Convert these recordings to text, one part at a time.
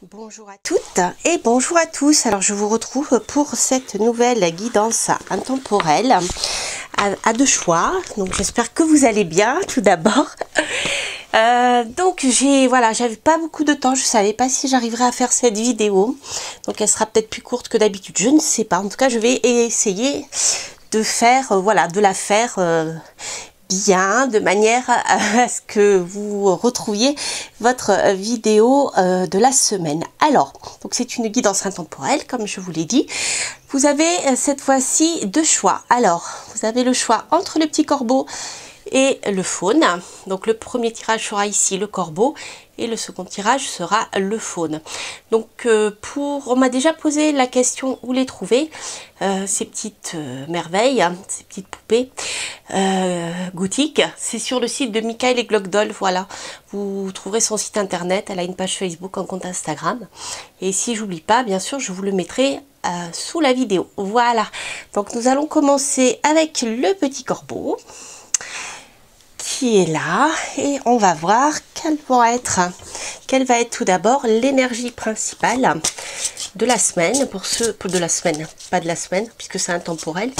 Bonjour à toutes et bonjour à tous. Alors je vous retrouve pour cette nouvelle guidance intemporelle à deux choix. Donc j'espère que vous allez bien tout d'abord. Donc j'avais pas beaucoup de temps, je savais pas si j'arriverais à faire cette vidéo. Donc elle sera peut-être plus courte que d'habitude, je ne sais pas. En tout cas, je vais essayer de faire de la faire bien, de manière à ce que vous retrouviez votre vidéo de la semaine. Alors, donc c'est une guidance intemporelle, comme je vous l'ai dit. Vous avez cette fois-ci deux choix. Alors, vous avez le choix entre le petit corbeau et le faune. Donc le premier tirage sera ici le corbeau et le second tirage sera le faune. Donc on m'a déjà posé la question où les trouver, ces petites merveilles, ces petites poupées gothiques. C'est sur le site de Michael et Glogdol. Voilà, vous trouverez son site internet, elle a une page Facebook, un compte Instagram, et si j'oublie pas, bien sûr, je vous le mettrai sous la vidéo. Voilà, donc nous allons commencer avec le petit corbeau qui est là, et on va voir quelle va être tout d'abord l'énergie principale de la semaine, pas de la semaine puisque c'est intemporel,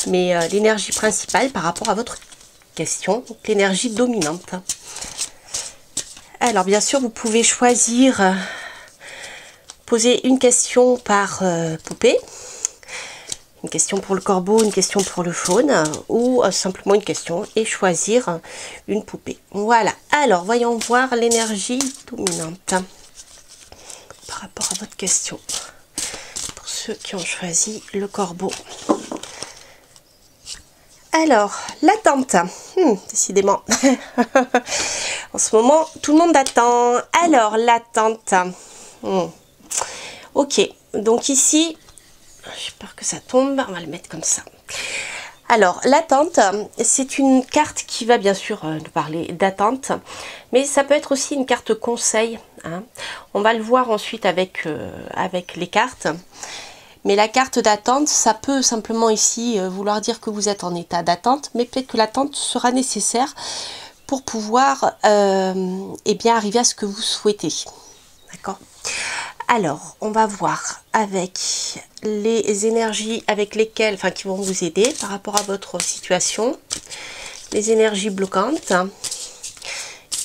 mais l'énergie principale par rapport à votre question, l'énergie dominante. Alors bien sûr, vous pouvez choisir, poser une question par poupée. Une question pour le corbeau, une question pour le faune, ou simplement une question et choisir une poupée. Voilà, alors voyons voir l'énergie dominante par rapport à votre question. Pour ceux qui ont choisi le corbeau. Alors, l'attente. Décidément. En ce moment, tout le monde attend. Alors, l'attente. Ok, donc ici... J'ai peur que ça tombe, on va le mettre comme ça. Alors, l'attente, c'est une carte qui va bien sûr nous parler d'attente, mais ça peut être aussi une carte conseil, hein. On va le voir ensuite avec les cartes. Mais la carte d'attente, ça peut simplement ici vouloir dire que vous êtes en état d'attente, mais peut-être que l'attente sera nécessaire pour pouvoir bien arriver à ce que vous souhaitez. D'accord ? Alors, on va voir avec les énergies avec lesquelles, qui vont vous aider par rapport à votre situation, les énergies bloquantes,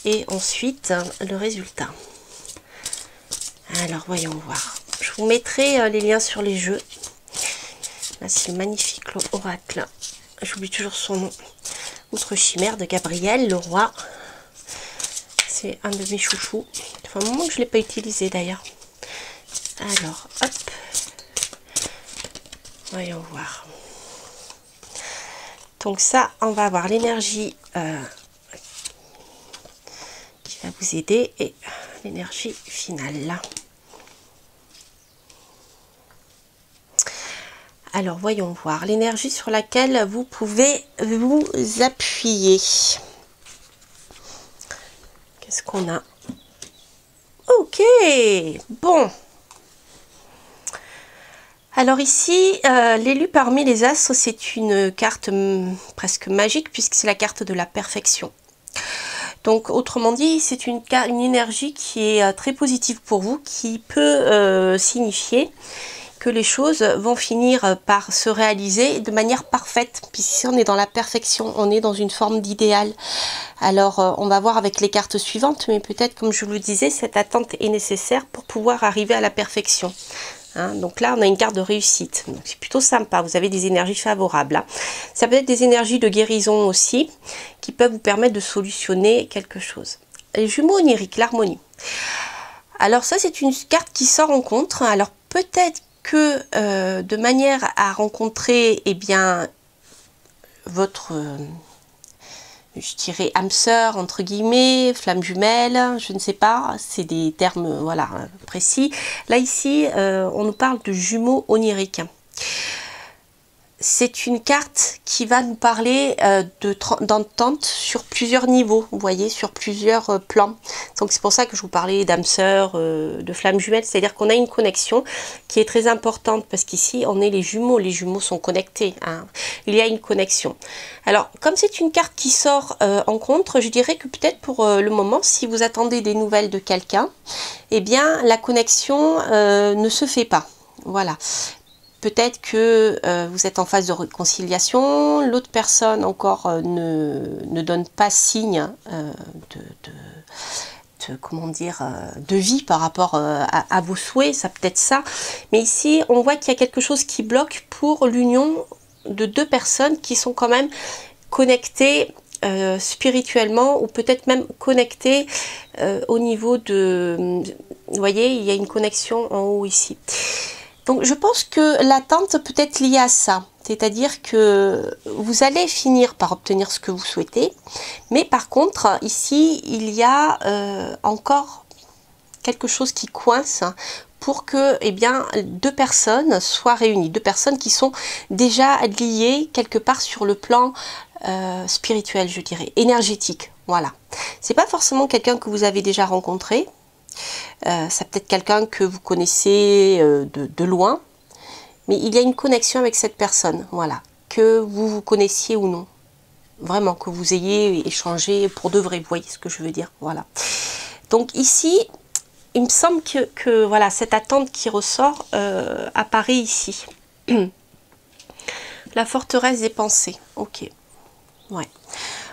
et ensuite le résultat. Alors, voyons voir. Je vous mettrai les liens sur les jeux. Là, c'est magnifique, l'oracle. J'oublie toujours son nom. Outre Chimère de Gabriel Leroy. C'est un de mes chouchous. Ça fait un moment que je ne l'ai pas utilisé d'ailleurs. Alors, hop, voyons voir. Donc ça, on va avoir l'énergie qui va vous aider et l'énergie finale. Alors, voyons voir l'énergie sur laquelle vous pouvez vous appuyer. Qu'est-ce qu'on a? Ok, bon. Alors ici, l'élu parmi les astres, c'est une carte presque magique puisque c'est la carte de la perfection. Donc autrement dit, c'est une énergie qui est très positive pour vous, qui peut signifier que les choses vont finir par se réaliser de manière parfaite, puisqu'ici on est dans la perfection, on est dans une forme d'idéal. Alors on va voir avec les cartes suivantes, mais peut-être, comme je vous le disais, cette attente est nécessaire pour pouvoir arriver à la perfection. Hein, donc là, on a une carte de réussite. Donc c'est plutôt sympa. Vous avez des énergies favorables. Hein. Ça peut être des énergies de guérison aussi, qui peuvent vous permettre de solutionner quelque chose. Les jumeaux oniriques, l'harmonie. Alors ça, c'est une carte qui sort en rencontre. Alors peut-être que de manière à rencontrer, votre... je dirais âme sœur entre guillemets, flamme jumelle, je ne sais pas, c'est des termes précis. Là ici, on nous parle de jumeaux oniriques. C'est une carte qui va nous parler d'entente sur plusieurs niveaux, vous voyez, sur plusieurs plans. Donc c'est pour ça que je vous parlais d'âme sœur, de flamme jumelle, c'est-à-dire qu'on a une connexion qui est très importante, parce qu'ici on est les jumeaux sont connectés, hein. Il y a une connexion. Alors comme c'est une carte qui sort en contre, je dirais que peut-être pour le moment, si vous attendez des nouvelles de quelqu'un, eh bien la connexion ne se fait pas. Voilà. Peut-être que vous êtes en phase de réconciliation, l'autre personne encore ne donne pas signe comment dire, de vie par rapport à vos souhaits, ça peut être ça. Mais ici, on voit qu'il y a quelque chose qui bloque pour l'union de deux personnes qui sont quand même connectées spirituellement, ou peut-être même connectées au niveau de... Vous voyez, il y a une connexion en haut ici. Donc je pense que l'attente peut être liée à ça, c'est-à-dire que vous allez finir par obtenir ce que vous souhaitez, mais par contre ici il y a encore quelque chose qui coince pour que deux personnes soient réunies, deux personnes qui sont déjà liées quelque part sur le plan spirituel, je dirais, énergétique. Voilà, c'est pas forcément quelqu'un que vous avez déjà rencontré. Ça peut être quelqu'un que vous connaissez de loin, mais il y a une connexion avec cette personne, voilà, que vous vous connaissiez ou non, vraiment, que vous ayez échangé pour de vrai, vous voyez ce que je veux dire, voilà. Donc ici, il me semble que voilà, cette attente qui ressort apparaît ici. La forteresse des pensées, ok, ouais.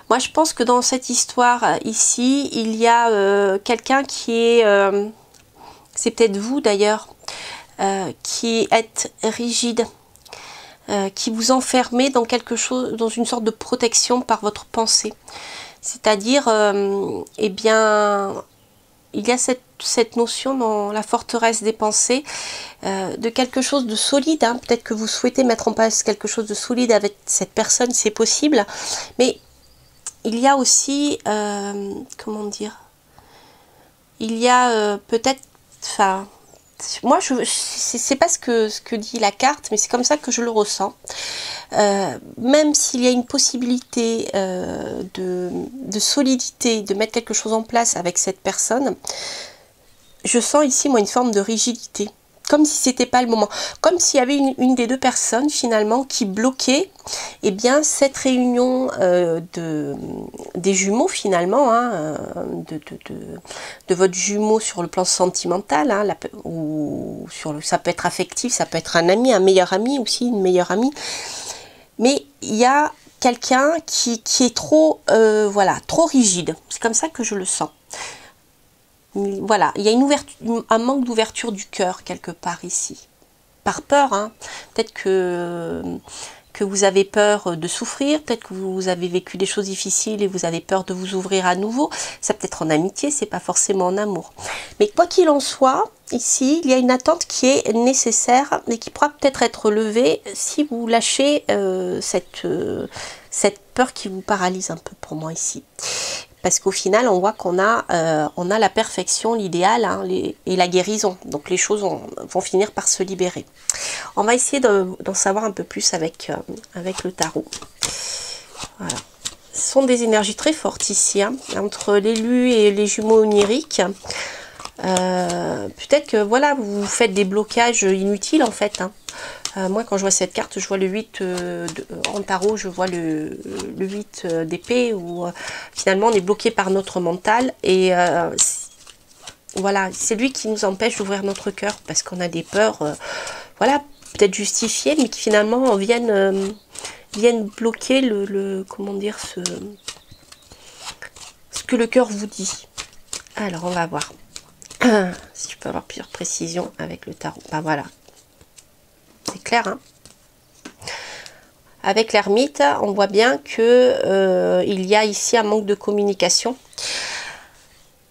Moi, je pense que dans cette histoire ici, il y a quelqu'un qui est, c'est peut-être vous d'ailleurs, qui êtes rigide, qui vous enfermez dans quelque chose, dans une sorte de protection par votre pensée. C'est-à-dire, eh bien, il y a cette notion dans la forteresse des pensées de quelque chose de solide, hein. Peut-être que vous souhaitez mettre en place quelque chose de solide avec cette personne, c'est possible, mais il y a aussi, comment dire, il y a peut-être, enfin, moi, c'est pas ce que dit la carte, mais c'est comme ça que je le ressens. Même s'il y a une possibilité de solidité, de mettre quelque chose en place avec cette personne, je sens ici, moi, une forme de rigidité. Comme si c'était pas le moment. Comme s'il y avait une des deux personnes, finalement, qui bloquait cette réunion des jumeaux, finalement, hein, de votre jumeau sur le plan sentimental, hein, ou ça peut être affectif, ça peut être un ami, un meilleur ami aussi, une meilleure amie. Mais il y a quelqu'un qui est trop, voilà, trop rigide. C'est comme ça que je le sens. Voilà, il y a un manque d'ouverture du cœur quelque part ici. Par peur, hein. Peut-être que vous avez peur de souffrir, peut-être que vous avez vécu des choses difficiles et vous avez peur de vous ouvrir à nouveau. Ça peut être en amitié, c'est pas forcément en amour. Mais quoi qu'il en soit, ici, il y a une attente qui est nécessaire et qui pourra peut-être être levée si vous lâchez cette peur qui vous paralyse un peu pour moi ici. Parce qu'au final, on voit qu'on a la perfection, l'idéal, hein, et la guérison. Donc les choses vont finir par se libérer. On va essayer d'en savoir un peu plus avec le tarot. Voilà. Ce sont des énergies très fortes ici, hein, entre l'élu et les jumeaux oniriques. Peut-être que voilà, vous faites des blocages inutiles en fait, hein. Moi quand je vois cette carte, je vois le 8 en tarot, je vois le 8 d'épée, où finalement on est bloqué par notre mental, et voilà, c'est lui qui nous empêche d'ouvrir notre cœur, parce qu'on a des peurs, voilà, peut-être justifiées, mais qui finalement viennent bloquer comment dire, ce que le cœur vous dit. Alors on va voir si je peux avoir plusieurs précisions avec le tarot. Ben voilà, c'est clair, hein. Avec l'ermite, on voit bien que il y a ici un manque de communication.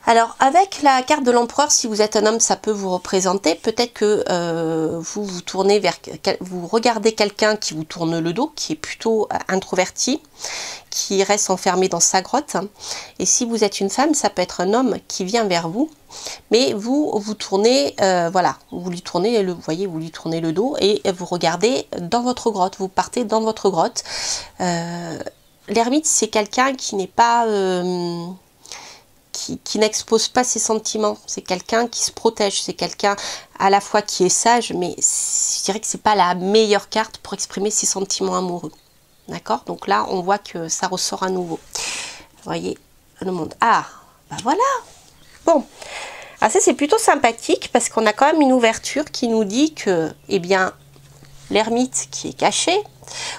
Alors, avec la carte de l'empereur, si vous êtes un homme, ça peut vous représenter. Peut-être que vous tournez vous regardez quelqu'un qui vous tourne le dos, qui est plutôt introverti, qui reste enfermé dans sa grotte. Et si vous êtes une femme, ça peut être un homme qui vient vers vous, mais vous tournez, voilà, vous lui tournez vous voyez, vous lui tournez le dos et vous regardez dans votre grotte. Vous partez dans votre grotte. L'ermite, c'est quelqu'un qui n'est pas qui n'expose pas ses sentiments. C'est quelqu'un qui se protège. C'est quelqu'un à la fois qui est sage, mais je dirais que c'est pas la meilleure carte pour exprimer ses sentiments amoureux. D'accord? Donc là, on voit que ça ressort à nouveau. Vous voyez, le monde. Ah, bah voilà. Bon. Ah, ça, c'est plutôt sympathique parce qu'on a quand même une ouverture qui nous dit que, eh bien, l'ermite qui est caché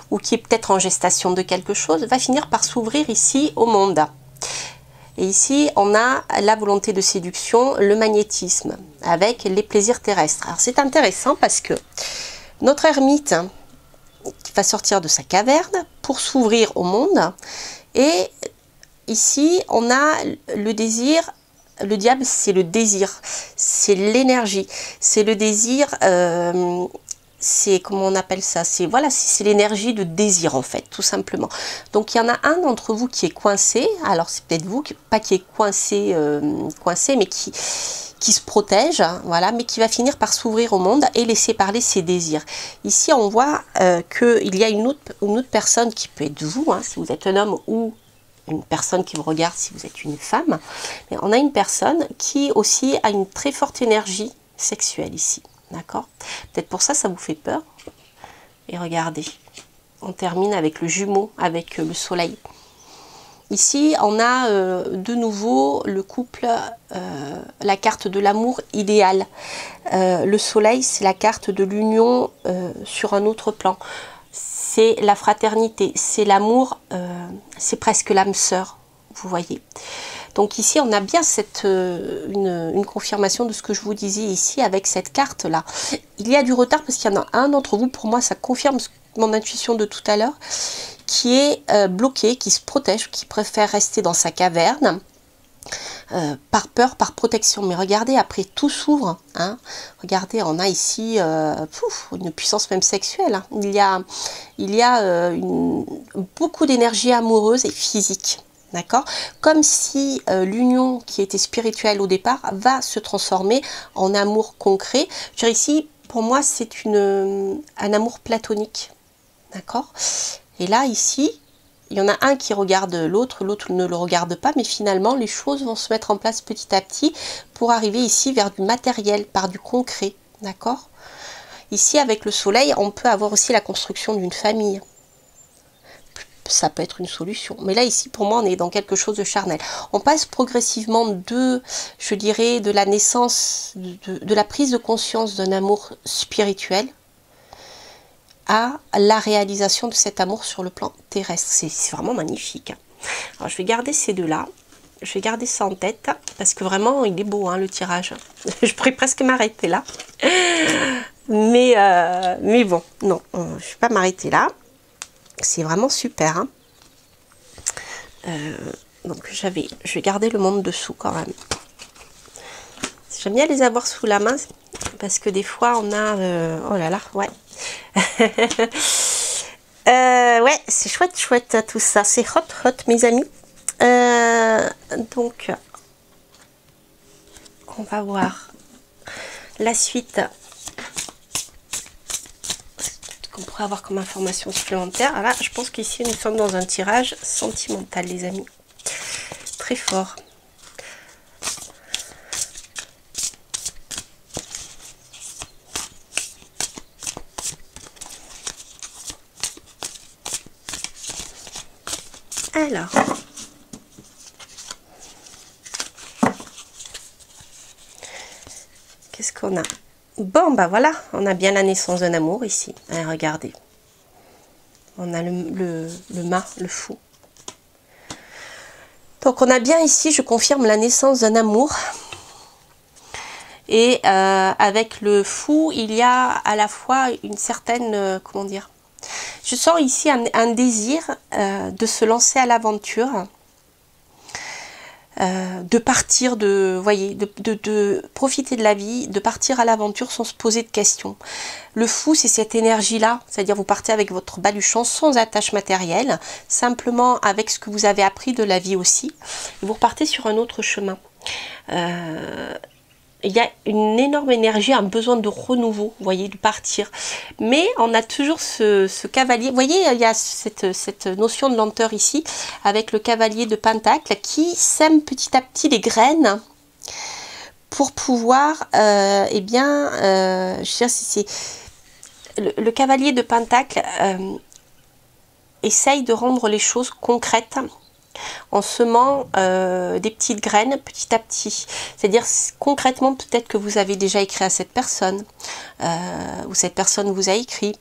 ou qui est peut-être en gestation de quelque chose va finir par s'ouvrir ici au monde. Et ici, on a la volonté de séduction, le magnétisme avec les plaisirs terrestres. Alors, c'est intéressant parce que notre ermite va sortir de sa caverne pour s'ouvrir au monde. Et ici, on a le désir. Le diable, c'est le désir, c'est l'énergie, c'est le désir, c'est, comment on appelle ça, c'est voilà, c'est l'énergie de désir en fait, tout simplement. Donc il y en a un d'entre vous qui est coincé, alors c'est peut-être vous, pas qui est coincé, mais qui se protège, hein, voilà, mais qui va finir par s'ouvrir au monde et laisser parler ses désirs. Ici, on voit qu'il y a une autre personne qui peut être vous, hein, si vous êtes un homme ou une personne qui vous regarde si vous êtes une femme, mais on a une personne qui aussi a une très forte énergie sexuelle ici, d'accord? Peut-être pour ça, ça vous fait peur. Et regardez, on termine avec le jumeau, avec le soleil. Ici, on a de nouveau le couple, la carte de l'amour idéal. Le soleil, c'est la carte de l'union sur un autre plan. C'est la fraternité, c'est l'amour, c'est presque l'âme sœur, vous voyez. Donc ici, on a bien une confirmation de ce que je vous disais ici avec cette carte-là. Il y a du retard parce qu'il y en a un d'entre vous, pour moi, ça confirme mon intuition de tout à l'heure, qui est bloqué, qui se protège, qui préfère rester dans sa caverne. Par peur, par protection. Mais regardez, après tout s'ouvre, hein. Regardez, on a ici une puissance même sexuelle, hein. Il y a beaucoup d'énergie amoureuse et physique, d'accord? Comme si l'union qui était spirituelle au départ va se transformer en amour concret. Je veux dire, ici, pour moi, c'est un amour platonique, d'accord? Et là, ici, il y en a un qui regarde l'autre, l'autre ne le regarde pas, mais finalement, les choses vont se mettre en place petit à petit pour arriver ici vers du matériel, par du concret, d'accord? Ici, avec le soleil, on peut avoir aussi la construction d'une famille. Ça peut être une solution. Mais là, ici, pour moi, on est dans quelque chose de charnel. On passe progressivement je dirais, de la naissance, de la prise de conscience d'un amour spirituel à la réalisation de cet amour sur le plan terrestre. C'est vraiment magnifique. Alors, je vais garder ces deux-là. Je vais garder ça en tête parce que vraiment, il est beau, hein, le tirage. Je pourrais presque m'arrêter là. Mais bon, non, je ne vais pas m'arrêter là. C'est vraiment super. Hein. Donc, je vais garder le monde dessous quand même. J'aime bien les avoir sous la main parce que des fois, on a... oh là là, ouais. Ouais, c'est chouette tout ça, c'est hot mes amis. Donc on va voir la suite qu'on pourrait avoir comme information supplémentaire. Alors là, je pense qu'ici nous sommes dans un tirage sentimental, les amis, très fort. Alors, qu'est-ce qu'on a? Bon, bah voilà, on a bien la naissance d'un amour ici. Allez, regardez. On a le mât, le fou. Donc, on a bien ici, je confirme, la naissance d'un amour. Et avec le fou, il y a à la fois une certaine, comment dire, je sens ici un désir de se lancer à l'aventure, de partir, voyez, de profiter de la vie, de partir à l'aventure sans se poser de questions. Le fou, c'est cette énergie-là, c'est-à-dire vous partez avec votre baluchon sans attache matérielle, simplement avec ce que vous avez appris de la vie aussi, et vous repartez sur un autre chemin. il y a une énorme énergie, un besoin de renouveau, vous voyez, de partir. Mais on a toujours ce cavalier. Vous voyez, il y a cette notion de lenteur ici, avec le cavalier de Pentacle qui sème petit à petit les graines pour pouvoir, eh bien, je veux dire, c'est le cavalier de Pentacle essaye de rendre les choses concrètes en semant des petites graines petit à petit. C'est-à-dire concrètement, peut-être que vous avez déjà écrit à cette personne, ou cette personne vous a écrit,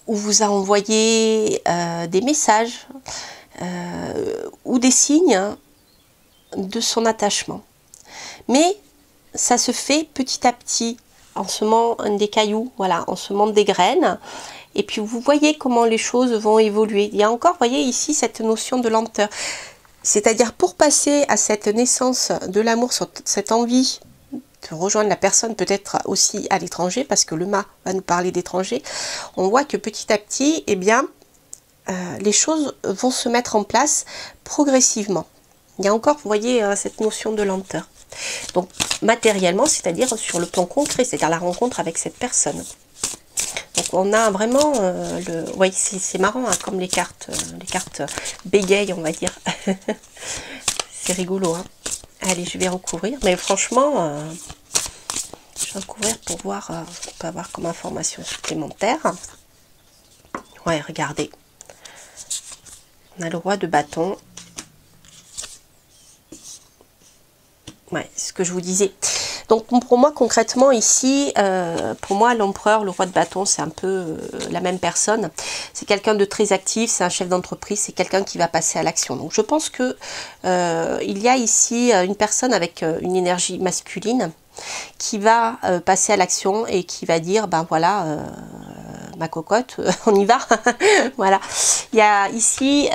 ou vous a envoyé des messages, ou des signes de son attachement. Mais ça se fait petit à petit, en semant des cailloux, voilà, en semant des graines. Et puis vous voyez comment les choses vont évoluer. Il y a encore, vous voyez ici, cette notion de lenteur. C'est-à-dire pour passer à cette naissance de l'amour, cette envie de rejoindre la personne, peut-être aussi à l'étranger, parce que le mât va nous parler d'étranger, on voit que petit à petit, eh bien, les choses vont se mettre en place progressivement. Il y a encore, vous voyez, cette notion de lenteur. Donc matériellement, c'est-à-dire sur le plan concret, c'est-à-dire la rencontre avec cette personne. Donc on a vraiment le... Oui, c'est marrant, hein, comme les cartes bégayent, on va dire. C'est rigolo, hein. Allez, je vais recouvrir. Mais franchement, je vais recouvrir pour voir ce qu'on peut avoir comme information supplémentaire. Ouais, regardez. On a le roi de bâton. Ouais, c'est ce que je vous disais. Donc pour moi concrètement ici, pour moi l'empereur, le roi de bâton, c'est un peu la même personne. C'est quelqu'un de très actif, c'est un chef d'entreprise, c'est quelqu'un qui va passer à l'action. Donc je pense que il y a ici une personne avec une énergie masculine qui va passer à l'action et qui va dire, ben voilà, ma cocotte, on y va. Voilà. Il y a ici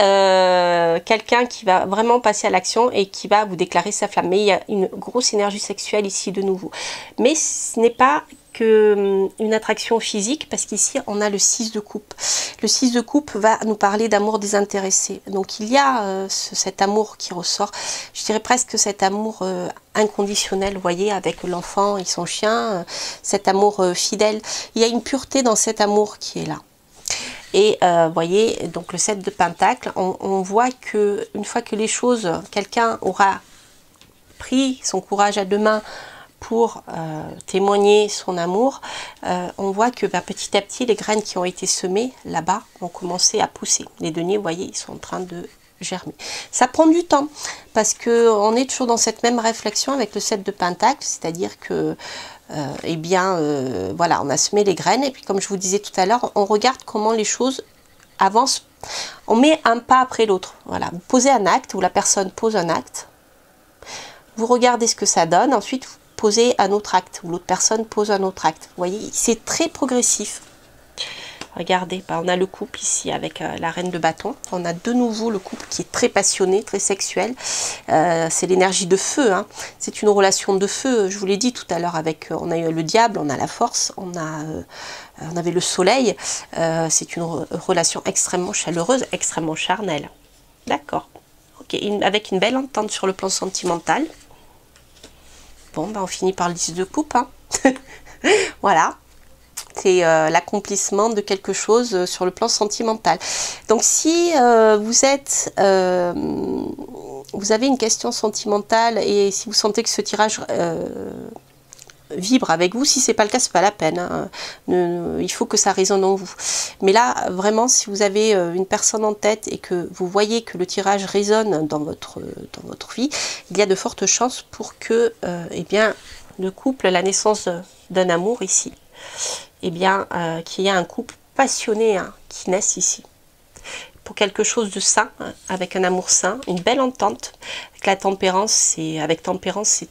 quelqu'un qui va vraiment passer à l'action et qui va vous déclarer sa flamme. Mais il y a une grosse énergie sexuelle ici de nouveau. Mais ce n'est pas que une attraction physique, parce qu'ici on a le 6 de coupe. Le 6 de coupe va nous parler d'amour désintéressé. Donc il y a cet amour qui ressort, je dirais presque cet amour inconditionnel, vous voyez, avec l'enfant et son chien, cet amour fidèle. Il y a une pureté dans cet amour qui est là. Et vous voyez, donc le 7 de Pentacle, on voit que une fois que les choses, quelqu'un aura pris son courage à deux mains pour témoigner son amour, on voit que petit à petit, les graines qui ont été semées là-bas vont commencer à pousser. Les deniers, vous voyez, ils sont en train de germer. Ça prend du temps, parce qu'on est toujours dans cette même réflexion avec le 7 de Pentacle, c'est-à-dire que eh bien, voilà, on a semé les graines, et puis comme je vous disais tout à l'heure, on regarde comment les choses avancent. On met un pas après l'autre. Voilà, vous posez un acte, ou la personne pose un acte, vous regardez ce que ça donne, ensuite vous posez un autre acte, ou l'autre personne pose un autre acte. Vous voyez, c'est très progressif. Regardez, on a le couple ici avec la reine de bâton. On a de nouveau le couple qui est très passionné, très sexuel. C'est l'énergie de feu, hein. C'est une relation de feu. Je vous l'ai dit tout à l'heure, avec on a eu le diable, on a la force, on avait le soleil. C'est une relation extrêmement chaleureuse, extrêmement charnelle. D'accord. Ok, avec une belle entente sur le plan sentimental. Bon, ben on finit par le 10 de coupe, hein. Voilà. C'est l'accomplissement de quelque chose sur le plan sentimental. Donc si vous avez une question sentimentale, et si vous sentez que ce tirage vibre avec vous, si c'est pas le cas, c'est pas la peine, hein. Il faut que ça résonne en vous. Mais là, vraiment, si vous avez une personne en tête et que vous voyez que le tirage résonne dans votre vie, il y a de fortes chances pour que eh bien, le couple, la naissance d'un amour ici, eh bien, qu'il y a un couple passionné, hein, qui naisse ici. Pour quelque chose de sain, hein, avec un amour sain, une belle entente. Avec la tempérance, avec tempérance,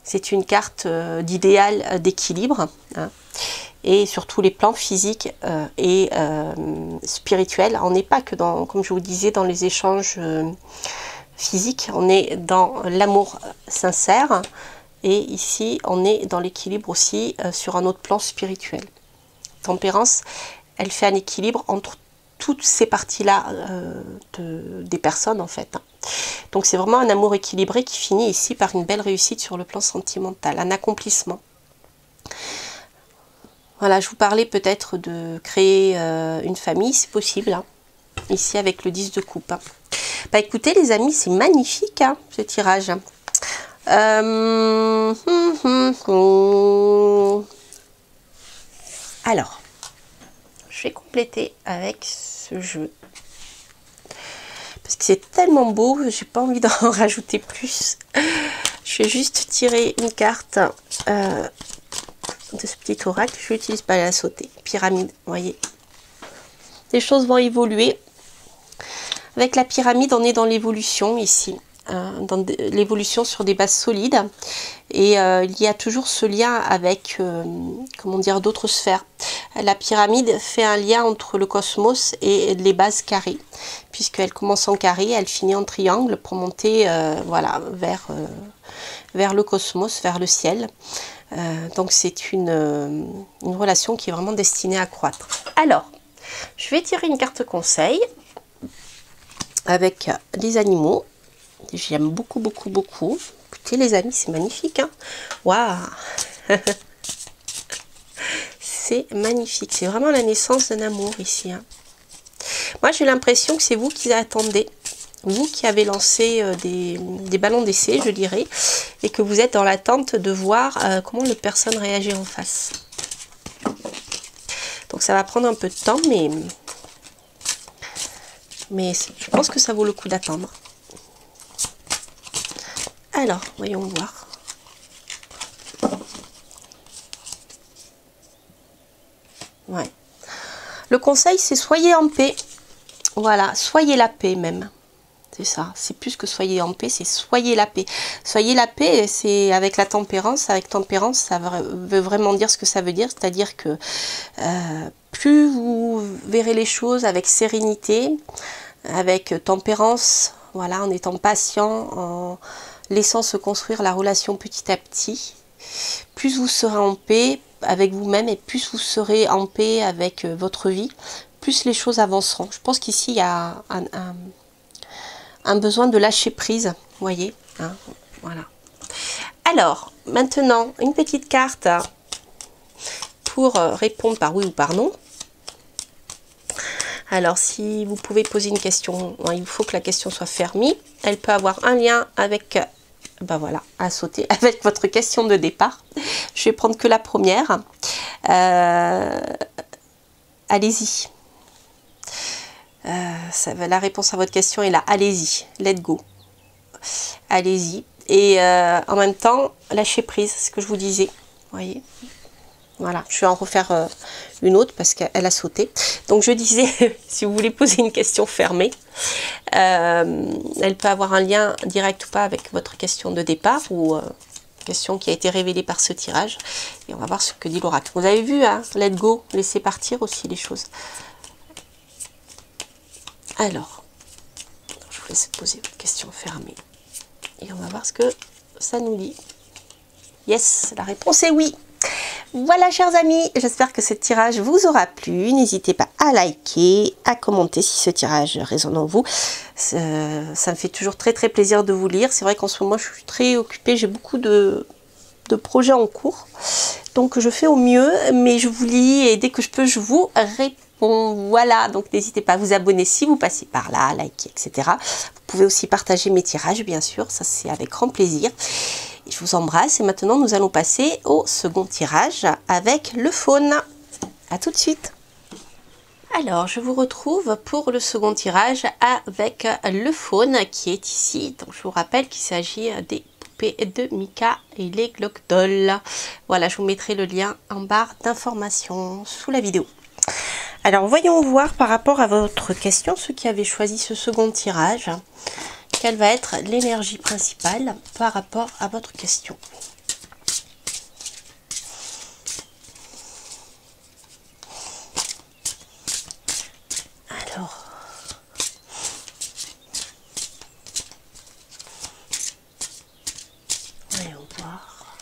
c'est une carte d'idéal, d'équilibre, hein, et sur tous les plans physiques et spirituels. On n'est pas que dans, comme je vous disais, dans les échanges physiques, on est dans l'amour sincère. Et ici, on est dans l'équilibre aussi sur un autre plan spirituel. Tempérance, elle fait un équilibre entre toutes ces parties-là des personnes, en fait, hein. Donc c'est vraiment un amour équilibré qui finit ici par une belle réussite sur le plan sentimental, un accomplissement. Voilà, je vous parlais peut-être de créer une famille, c'est possible, hein, ici avec le 10 de coupe. Hein. Bah écoutez les amis, c'est magnifique hein, ce tirage. Alors, je vais compléter avec ce jeu. Parce que c'est tellement beau, j'ai pas envie d'en rajouter plus. Je vais juste tirer une carte de ce petit oracle. Je l'utilise pas à sauter. Pyramide, vous voyez. Les choses vont évoluer. Avec la pyramide, on est dans l'évolution ici. Dans l'évolution sur des bases solides. Et il y a toujours ce lien avec, comment dire, d'autres sphères. La pyramide fait un lien entre le cosmos et les bases carrées. Puisqu'elle commence en carré, elle finit en triangle pour monter voilà, vers le cosmos, vers le ciel. Donc c'est une relation qui est vraiment destinée à croître. Alors, je vais tirer une carte conseil avec les animaux. J'aime beaucoup, beaucoup, beaucoup. Écoutez les amis, c'est magnifique. Hein, waouh. C'est magnifique. C'est vraiment la naissance d'un amour ici. Hein. Moi, j'ai l'impression que c'est vous qui attendez. Vous qui avez lancé des ballons d'essai, je dirais. Et que vous êtes dans l'attente de voir comment l'autre personne réagit en face. Donc, ça va prendre un peu de temps, mais je pense que ça vaut le coup d'attendre. Alors, voyons voir. Ouais. Le conseil, c'est soyez en paix. Voilà, soyez la paix même. C'est ça, c'est plus que soyez en paix, c'est soyez la paix. Soyez la paix, c'est avec la tempérance. Avec tempérance, ça veut vraiment dire ce que ça veut dire. C'est-à-dire que plus vous verrez les choses avec sérénité, avec tempérance, voilà, en étant patient, en laissant se construire la relation petit à petit, plus vous serez en paix avec vous-même et plus vous serez en paix avec votre vie, plus les choses avanceront. Je pense qu'ici, il y a un besoin de lâcher prise, vous voyez, hein, voilà. Alors, maintenant, une petite carte pour répondre par oui ou par non. Alors, si vous pouvez poser une question, il faut que la question soit fermée. Elle peut avoir un lien avec, ben voilà, à sauter, avec votre question de départ. Je vais prendre que la première. Allez-y. La réponse à votre question est là. Allez-y, let go. Allez-y. Et en même temps, lâchez prise, c'est ce que je vous disais. Vous voyez ? Voilà, je vais en refaire une autre parce qu'elle a sauté. Donc je disais, si vous voulez poser une question fermée, elle peut avoir un lien direct ou pas avec votre question de départ ou question qui a été révélée par ce tirage. Et on va voir ce que dit l'oracle. Vous avez vu, hein, let go, laisser partir aussi les choses. Alors, je vous laisse poser votre question fermée. Et on va voir ce que ça nous dit. Yes, la réponse est oui. Voilà chers amis, j'espère que ce tirage vous aura plu. N'hésitez pas à liker, à commenter si ce tirage résonne en vous. Ça me fait toujours très très plaisir de vous lire. C'est vrai qu'en ce moment je suis très occupée, j'ai beaucoup de projets en cours. Donc je fais au mieux, mais je vous lis et dès que je peux je vous réponds. Voilà, donc n'hésitez pas à vous abonner si vous passez par là, liker, etc. Vous pouvez aussi partager mes tirages bien sûr, ça c'est avec grand plaisir. Je vous embrasse et maintenant nous allons passer au second tirage avec le faune. A tout de suite. Alors je vous retrouve pour le second tirage avec le faune qui est ici. Donc je vous rappelle qu'il s'agit des poupées de Mika et les Glockdoll. Voilà, je vous mettrai le lien en barre d'informations sous la vidéo. Alors voyons voir par rapport à votre question, ceux qui avaient choisi ce second tirage. Quelle va être l'énergie principale par rapport à votre question? Alors, voyons voir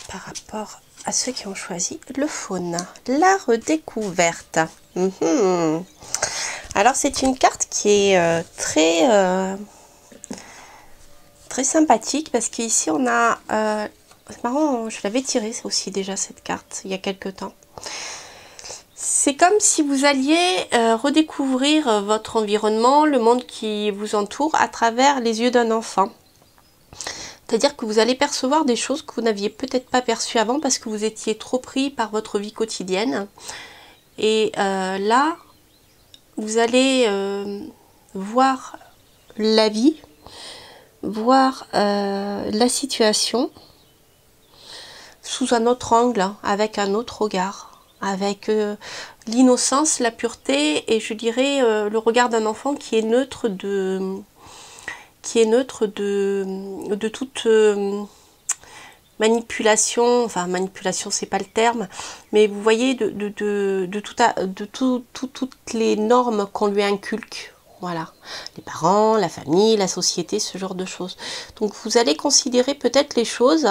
par rapport à ceux qui ont choisi le faune, la redécouverte. Alors c'est une carte qui est très sympathique parce qu'ici on a... c'est marrant, je l'avais tirée ça aussi déjà cette carte il y a quelques temps. C'est comme si vous alliez redécouvrir votre environnement, le monde qui vous entoure à travers les yeux d'un enfant. C'est-à-dire que vous allez percevoir des choses que vous n'aviez peut-être pas perçues avant parce que vous étiez trop pris par votre vie quotidienne. Et là, vous allez voir la vie, voir la situation sous un autre angle, hein, avec un autre regard, avec l'innocence, la pureté et je dirais le regard d'un enfant qui est neutre de toute manipulation, enfin manipulation c'est pas le terme, mais vous voyez toutes les normes qu'on lui inculque, voilà, les parents, la famille, la société, ce genre de choses. Donc vous allez considérer peut-être les choses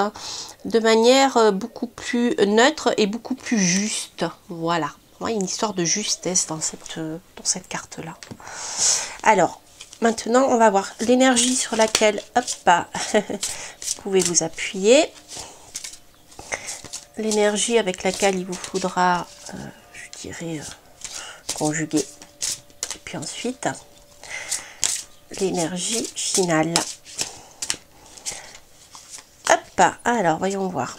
de manière beaucoup plus neutre et beaucoup plus juste, voilà. Il y a une histoire de justesse dans cette carte là. Alors maintenant, on va voir l'énergie sur laquelle, hop, vous pouvez vous appuyer. L'énergie avec laquelle il vous faudra, je dirais, conjuguer. Et puis ensuite, l'énergie finale. Hop, alors, voyons voir.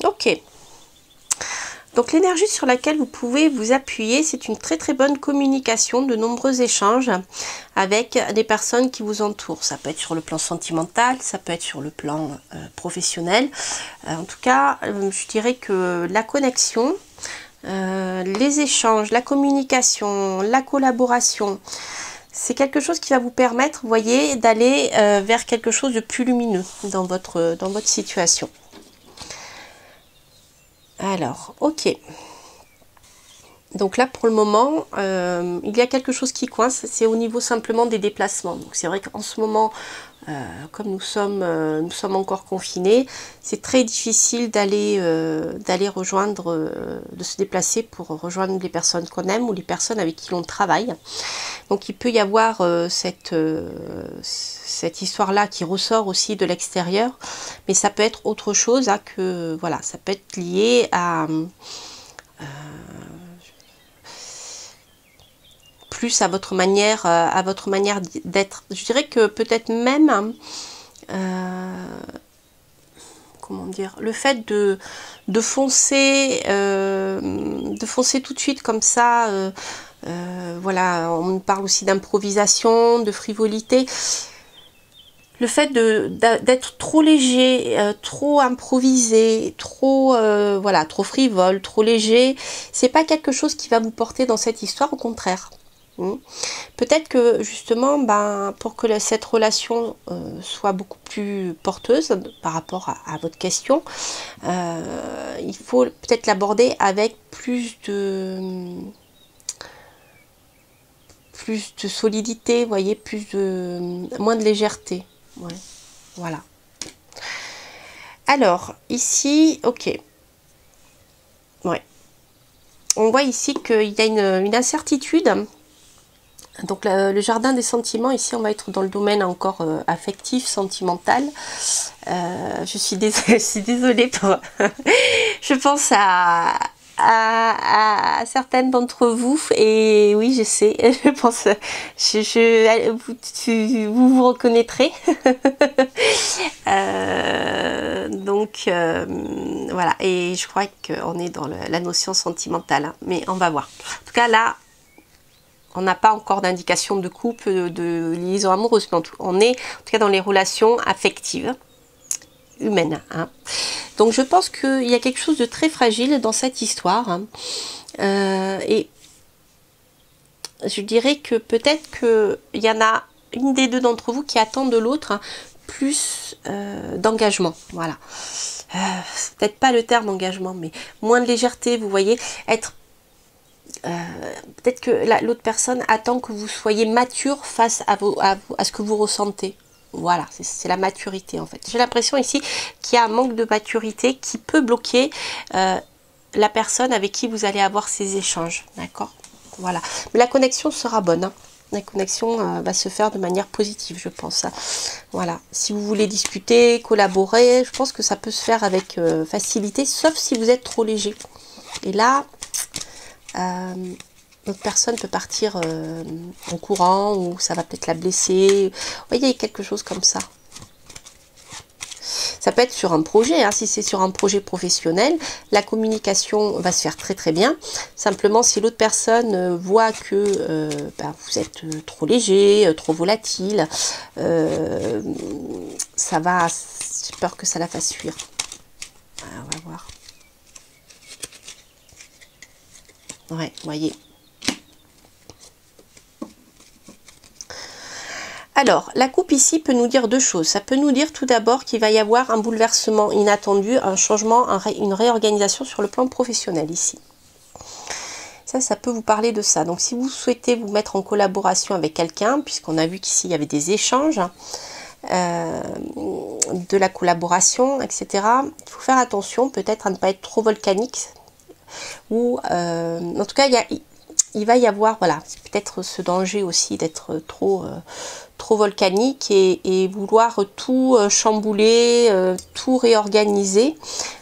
Ok. Donc l'énergie sur laquelle vous pouvez vous appuyer, c'est une très bonne communication, de nombreux échanges avec des personnes qui vous entourent. Ça peut être sur le plan sentimental, ça peut être sur le plan professionnel. En tout cas, je dirais que la connexion, les échanges, la communication, la collaboration, c'est quelque chose qui va vous permettre, vous voyez, d'aller vers quelque chose de plus lumineux dans votre situation. Alors, ok. Donc là, pour le moment, il y a quelque chose qui coince, c'est au niveau simplement des déplacements. Donc c'est vrai qu'en ce moment, comme nous sommes encore confinés, c'est très difficile d'aller rejoindre, de se déplacer pour rejoindre les personnes qu'on aime ou les personnes avec qui l'on travaille. Donc il peut y avoir cette histoire-là qui ressort aussi de l'extérieur, mais ça peut être autre chose, hein, que voilà, ça peut être lié à plus à votre manière d'être. Je dirais que peut-être même comment dire, le fait de foncer tout de suite comme ça, voilà, on nous parle aussi d'improvisation, de frivolité. Le fait d'être trop léger, trop improvisé, voilà, trop frivole, trop léger, c'est pas quelque chose qui va vous porter dans cette histoire, au contraire. Peut-être que justement, pour que cette relation soit beaucoup plus porteuse par rapport à votre question, il faut peut-être l'aborder avec plus de solidité, vous voyez, moins de légèreté. Ouais, voilà. Alors, ici, ok. Ouais. On voit ici qu'il y a une incertitude. Donc le jardin des sentiments, ici on va être dans le domaine encore affectif, sentimental. Je suis désolée pour... je pense à certaines d'entre vous, et oui je sais, je pense, vous reconnaîtrez. Donc voilà, et je crois qu'on est dans la notion sentimentale, hein, mais on va voir. En tout cas là, on n'a pas encore d'indication de couple, de liaison amoureuse, mais on est en tout cas dans les relations affectives, humaines. Hein. Donc je pense qu'il y a quelque chose de très fragile dans cette histoire. Hein. Et je dirais que peut-être qu'il y en a une des deux d'entre vous qui attend de l'autre, hein, plus d'engagement. Voilà. Peut-être pas le terme engagement, mais moins de légèreté, vous voyez, être... peut-être que l'autre personne attend que vous soyez mature face à ce que vous ressentez. Voilà, c'est la maturité en fait. J'ai l'impression ici qu'il y a un manque de maturité qui peut bloquer la personne avec qui vous allez avoir ces échanges. D'accord? Voilà. Mais la connexion sera bonne. Hein. La connexion va se faire de manière positive, je pense. Hein. Voilà. Si vous voulez discuter, collaborer, je pense que ça peut se faire avec facilité, sauf si vous êtes trop léger. Et là, notre personne peut partir en courant ou ça va peut-être la blesser. Vous voyez, il y a quelque chose comme ça. Ça peut être sur un projet, hein. Si c'est sur un projet professionnel, la communication va se faire très très bien. Simplement, si l'autre personne voit que vous êtes trop léger, trop volatile, ça va, j'ai peur que ça la fasse fuir. On va voir. Ouais, vous voyez. Alors, la coupe ici peut nous dire deux choses. Ça peut nous dire tout d'abord qu'il va y avoir un bouleversement inattendu, un changement, une réorganisation sur le plan professionnel ici. Ça peut vous parler de ça. Donc, si vous souhaitez vous mettre en collaboration avec quelqu'un, puisqu'on a vu qu'ici, il y avait des échanges, de la collaboration, etc., il faut faire attention peut-être à ne pas être trop volcanique. Ou, en tout cas, il va y avoir, voilà, peut-être ce danger aussi d'être trop volcanique et vouloir tout chambouler, tout réorganiser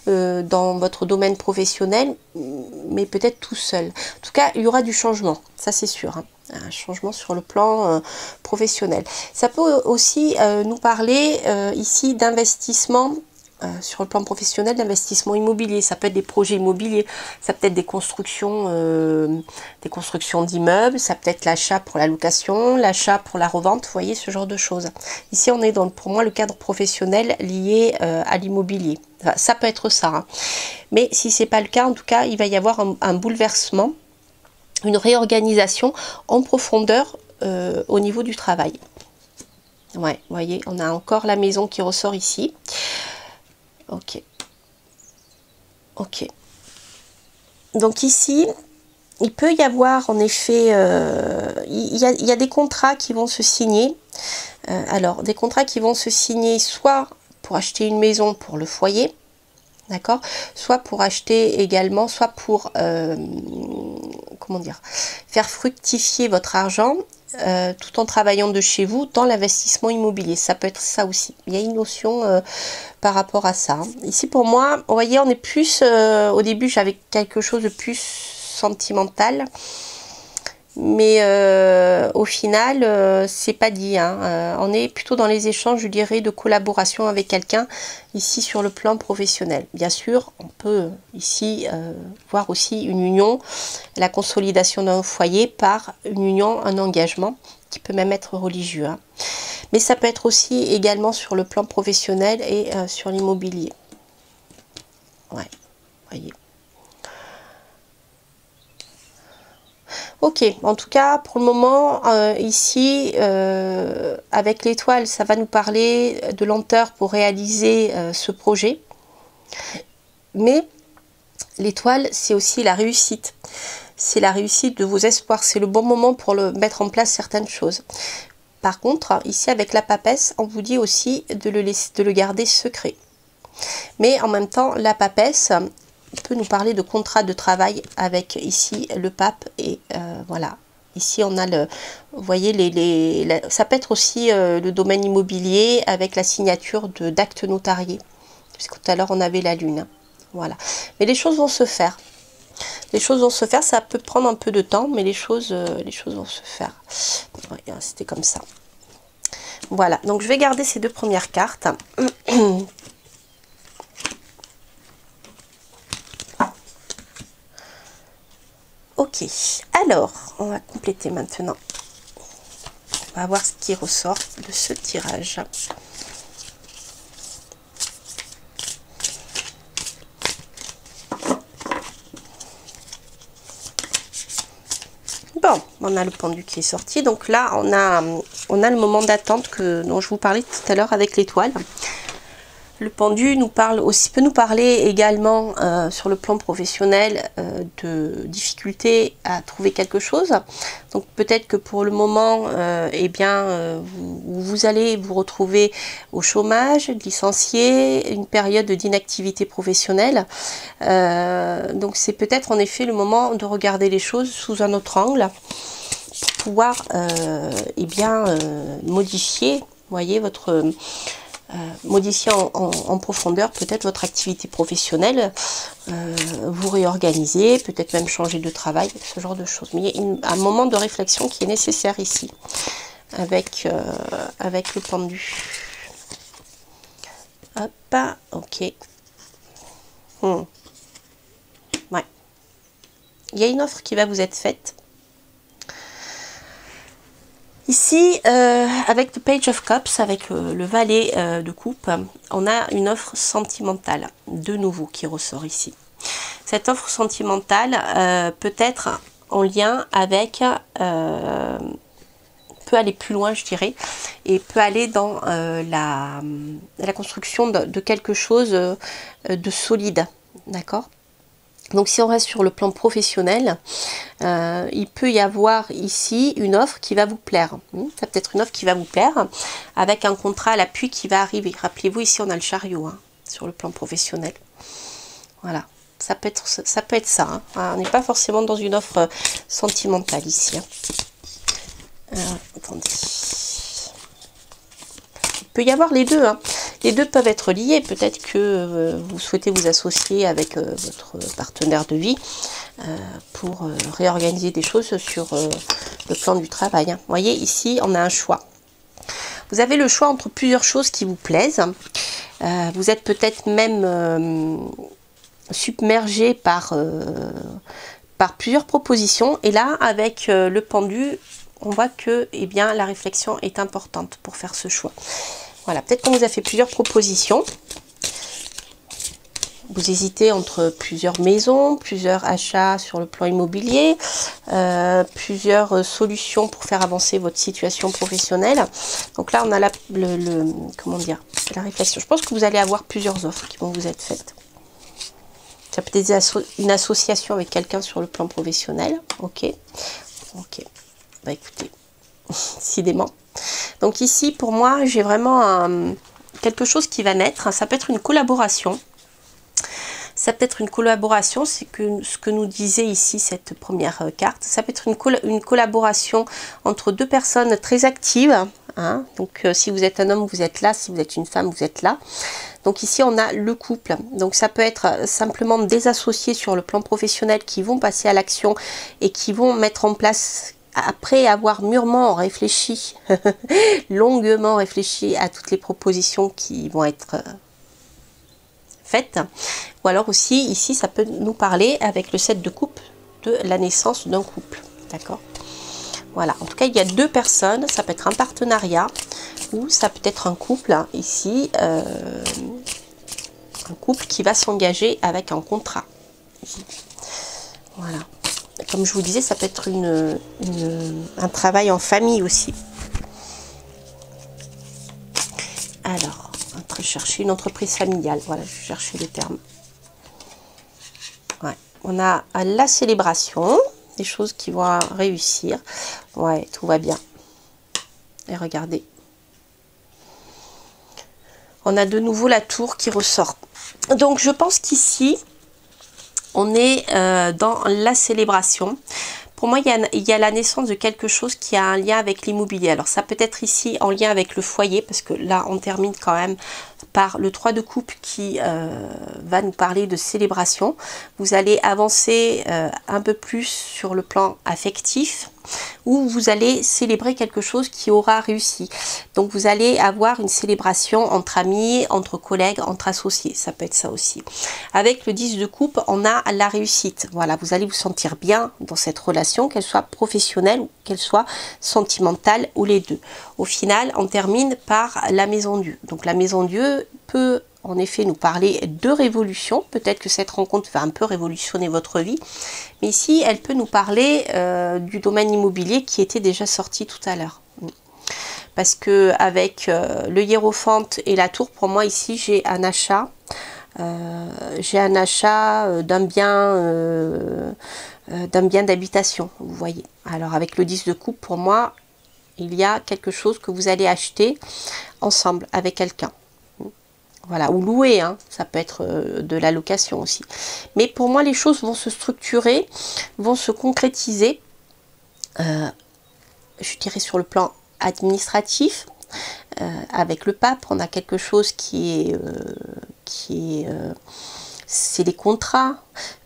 dans votre domaine professionnel, mais peut-être tout seul. En tout cas, il y aura du changement, ça c'est sûr, hein. Un changement sur le plan professionnel. Ça peut aussi nous parler ici d'investissement sur le plan professionnel, d'investissement immobilier. Ça peut être des projets immobiliers, ça peut être des constructions d'immeubles, ça peut être l'achat pour la location, l'achat pour la revente, vous voyez, ce genre de choses. Ici, on est dans, pour moi, le cadre professionnel lié à l'immobilier. Enfin, ça peut être ça, hein. Mais si c'est pas le cas, en tout cas, il va y avoir un bouleversement, une réorganisation en profondeur au niveau du travail. Ouais, vous voyez, on a encore la maison qui ressort ici. Ok. Ok. Donc ici, il peut y avoir en effet, il y a des contrats qui vont se signer. Alors, des contrats qui vont se signer soit pour acheter une maison pour le foyer, d'accord, soit pour acheter également, soit pour, comment dire, faire fructifier votre argent tout en travaillant de chez vous dans l'investissement immobilier. Ça peut être ça aussi. Il y a une notion par rapport à ça. Ici, pour moi, vous voyez, on est plus, au début, j'avais quelque chose de plus sentimental. Mais au final, c'est pas dit, hein. On est plutôt dans les échanges, je dirais, de collaboration avec quelqu'un ici sur le plan professionnel. Bien sûr, on peut ici voir aussi une union, la consolidation d'un foyer par une union, un engagement qui peut même être religieux, hein. Mais ça peut être aussi également sur le plan professionnel et sur l'immobilier. Ouais, voyez. Ok, en tout cas, pour le moment, ici, avec l'étoile, ça va nous parler de lenteur pour réaliser ce projet. Mais l'étoile, c'est aussi la réussite. C'est la réussite de vos espoirs. C'est le bon moment pour mettre en place certaines choses. Par contre, ici, avec la papesse, on vous dit aussi de le garder secret. Mais en même temps, la papesse peut nous parler de contrat de travail avec ici le pape et voilà. Ici on a le, vous voyez, ça peut être aussi le domaine immobilier avec la signature d'actes notariés. Puisque tout à l'heure on avait la lune. Voilà. Mais les choses vont se faire. Les choses vont se faire, ça peut prendre un peu de temps, mais les choses vont se faire. Ouais, c'était comme ça. Voilà, donc je vais garder ces deux premières cartes. Ok, alors, on va compléter maintenant. On va voir ce qui ressort de ce tirage. Bon, on a le pendu qui est sorti. Donc là, on a le moment d'attente dont je vous parlais tout à l'heure avec l'étoile. Le pendu nous parle aussi, peut nous parler également sur le plan professionnel de difficultés à trouver quelque chose. Donc peut-être que pour le moment, vous allez vous retrouver au chômage, licencié, une période d'inactivité professionnelle. Donc c'est peut-être en effet le moment de regarder les choses sous un autre angle pour pouvoir modifier, voyez, modifier en profondeur peut-être votre activité professionnelle, vous réorganiser, peut-être même changer de travail, ce genre de choses. Mais il y a un moment de réflexion qui est nécessaire ici, avec le pendu. Hop, ok. Ouais. Il y a une offre qui va vous être faite. Ici, avec le Page of Cups, avec le valet de coupe, on a une offre sentimentale, de nouveau, qui ressort ici. Cette offre sentimentale peut être en lien avec, peut aller plus loin, je dirais, et peut aller dans la construction de quelque chose de solide, d'accord ? Donc si on reste sur le plan professionnel, il peut y avoir ici une offre qui va vous plaire. Ça peut être une offre qui va vous plaire avec un contrat à l'appui qui va arriver. Rappelez-vous, ici on a le chariot sur le plan professionnel. Voilà, ça peut être ça. On n'est pas forcément dans une offre sentimentale ici. Attendez. Il peut y avoir les deux. Les deux peuvent être liés. Peut-être que vous souhaitez vous associer avec votre partenaire de vie pour réorganiser des choses sur le plan du travail. Vous voyez, ici, on a un choix. Vous avez le choix entre plusieurs choses qui vous plaisent. Vous êtes peut-être même submergé par plusieurs propositions. Et là, avec le pendu, on voit que la réflexion est importante pour faire ce choix. Voilà, peut-être qu'on vous a fait plusieurs propositions. Vous hésitez entre plusieurs maisons, plusieurs achats sur le plan immobilier, plusieurs solutions pour faire avancer votre situation professionnelle. Donc là, on a la réflexion. Je pense que vous allez avoir plusieurs offres qui vont vous être faites. Ça peut être une association avec quelqu'un sur le plan professionnel. Ok. Bah écoutez, décidément. Donc ici, pour moi, j'ai vraiment quelque chose qui va naître. Ça peut être une collaboration. Ça peut être une collaboration, c'est ce que nous disait ici cette première carte. Ça peut être une collaboration entre deux personnes très actives. Donc si vous êtes un homme, vous êtes là. Si vous êtes une femme, vous êtes là. Donc ici, on a le couple. Donc ça peut être simplement des associés sur le plan professionnel qui vont passer à l'action et qui vont mettre en place, après avoir mûrement réfléchi, longuement réfléchi à toutes les propositions qui vont être faites. Ou alors aussi, ici, ça peut nous parler avec le 7 de coupe de la naissance d'un couple. D'accord ? Voilà. En tout cas, il y a deux personnes. Ça peut être un partenariat ou ça peut être un couple. Ici, un couple qui va s'engager avec un contrat. Voilà. Comme je vous disais, ça peut être un travail en famille aussi. Alors, on va chercher une entreprise familiale. Voilà, je cherchais le terme. Ouais. On a la célébration, des choses qui vont réussir. Ouais, tout va bien. Et regardez. On a de nouveau la tour qui ressort. Donc, je pense qu'ici, on est dans la célébration. Pour moi, il y a la naissance de quelque chose qui a un lien avec l'immobilier. Alors, ça peut être ici en lien avec le foyer, parce que là, on termine quand même par le 3 de coupe qui va nous parler de célébration. Vous allez avancer un peu plus sur le plan affectif, où vous allez célébrer quelque chose qui aura réussi. Donc vous allez avoir une célébration entre amis, entre collègues, entre associés. Ça peut être ça aussi. Avec le 10 de coupe, on a la réussite. Voilà, vous allez vous sentir bien dans cette relation, qu'elle soit professionnelle ou qu'elle soit sentimentale, ou les deux. Au final, on termine par la maison Dieu. Donc la maison Dieu peut en effet nous parler de révolution. Peut-être que cette rencontre va un peu révolutionner votre vie. Mais ici, elle peut nous parler du domaine immobilier qui était déjà sorti tout à l'heure. parce que avec le hiérophante et la tour, pour moi ici j'ai un achat. D'un bien d'habitation, vous voyez. Alors avec le 10 de coupe, pour moi, il y a quelque chose que vous allez acheter ensemble avec quelqu'un. Voilà, ou louer, hein. Ça peut être de la location aussi. Mais pour moi, les choses vont se structurer, vont se concrétiser, je dirais sur le plan administratif. Avec le pape, on a quelque chose c'est les contrats.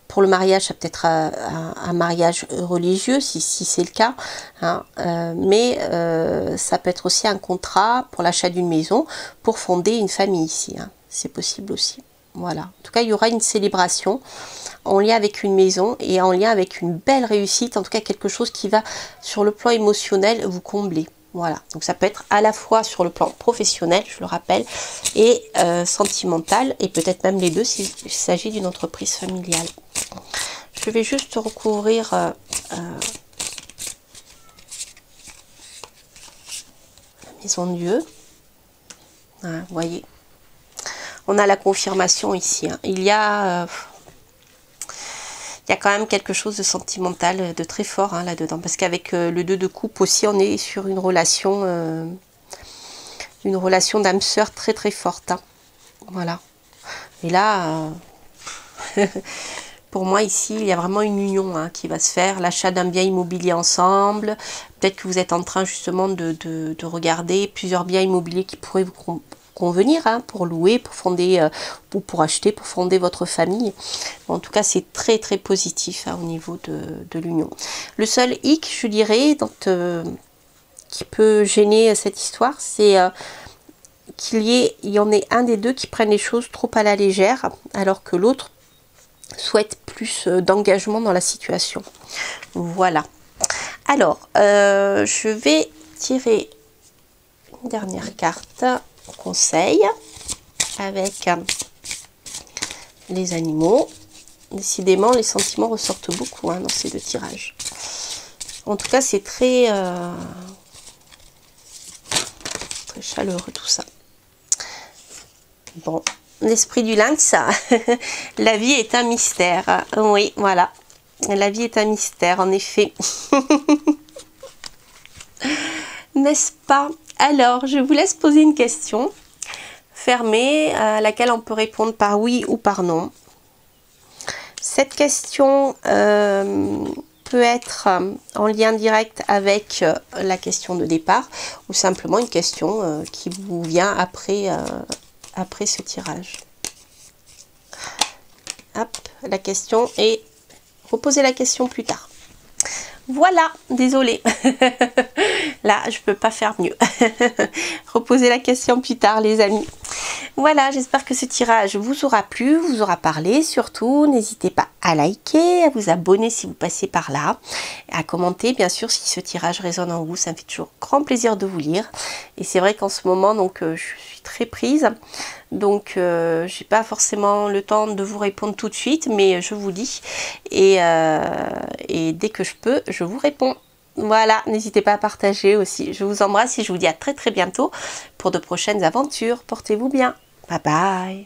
Pour le mariage, ça peut être un mariage religieux, si c'est le cas, hein. Mais ça peut être aussi un contrat pour l'achat d'une maison, pour fonder une famille ici, hein. C'est possible aussi. Voilà. En tout cas, il y aura une célébration en lien avec une maison et en lien avec une belle réussite, en tout cas quelque chose qui va, sur le plan émotionnel, vous combler. Voilà, donc ça peut être à la fois sur le plan professionnel, je le rappelle, et sentimental, et peut-être même les deux s'il s'agit d'une entreprise familiale. Je vais juste recouvrir la maison de Dieu. Voilà, vous voyez, on a la confirmation ici, hein. Il y a quand même quelque chose de sentimental, de très fort, hein, là-dedans. Parce qu'avec le 2 de coupe aussi, on est sur une relation d'âme sœur très très forte, hein. Voilà. Et là, pour moi ici, il y a vraiment une union, hein, qui va se faire. L'achat d'un bien immobilier ensemble. Peut-être que vous êtes en train justement de regarder plusieurs biens immobiliers qui pourraient vous convenir, hein, pour louer, pour fonder, ou pour acheter, pour fonder votre famille. En tout cas, c'est très très positif, hein, au niveau de l'union. Le seul hic, je dirais, qui peut gêner cette histoire, c'est qu'il y en ait un des deux qui prenne les choses trop à la légère, alors que l'autre souhaite plus d'engagement dans la situation. Voilà. Alors, je vais tirer une dernière carte conseil avec les animaux. Décidément, les sentiments ressortent beaucoup, hein, dans ces deux tirages. En tout cas, c'est très chaleureux tout ça. Bon, l'esprit du lynx, la vie est un mystère. Oui, voilà. La vie est un mystère, en effet. N'est-ce pas? Alors, je vous laisse poser une question fermée à laquelle on peut répondre par oui ou par non. Cette question peut être en lien direct avec la question de départ ou simplement une question qui vous vient après ce tirage. Hop, la question est reposer la question plus tard. Voilà, désolée. Là, je peux pas faire mieux. Reposez la question plus tard, les amis. Voilà, j'espère que ce tirage vous aura plu, vous aura parlé. Surtout, n'hésitez pas à liker, à vous abonner si vous passez par là, à commenter, bien sûr, si ce tirage résonne en vous. Ça me fait toujours grand plaisir de vous lire. Et c'est vrai qu'en ce moment, donc, je suis très prise. Donc, j'ai pas forcément le temps de vous répondre tout de suite, mais je vous lis. Et dès que je peux, je vous réponds. Voilà, n'hésitez pas à partager aussi. Je vous embrasse et je vous dis à très très bientôt pour de prochaines aventures. Portez-vous bien. Bye bye.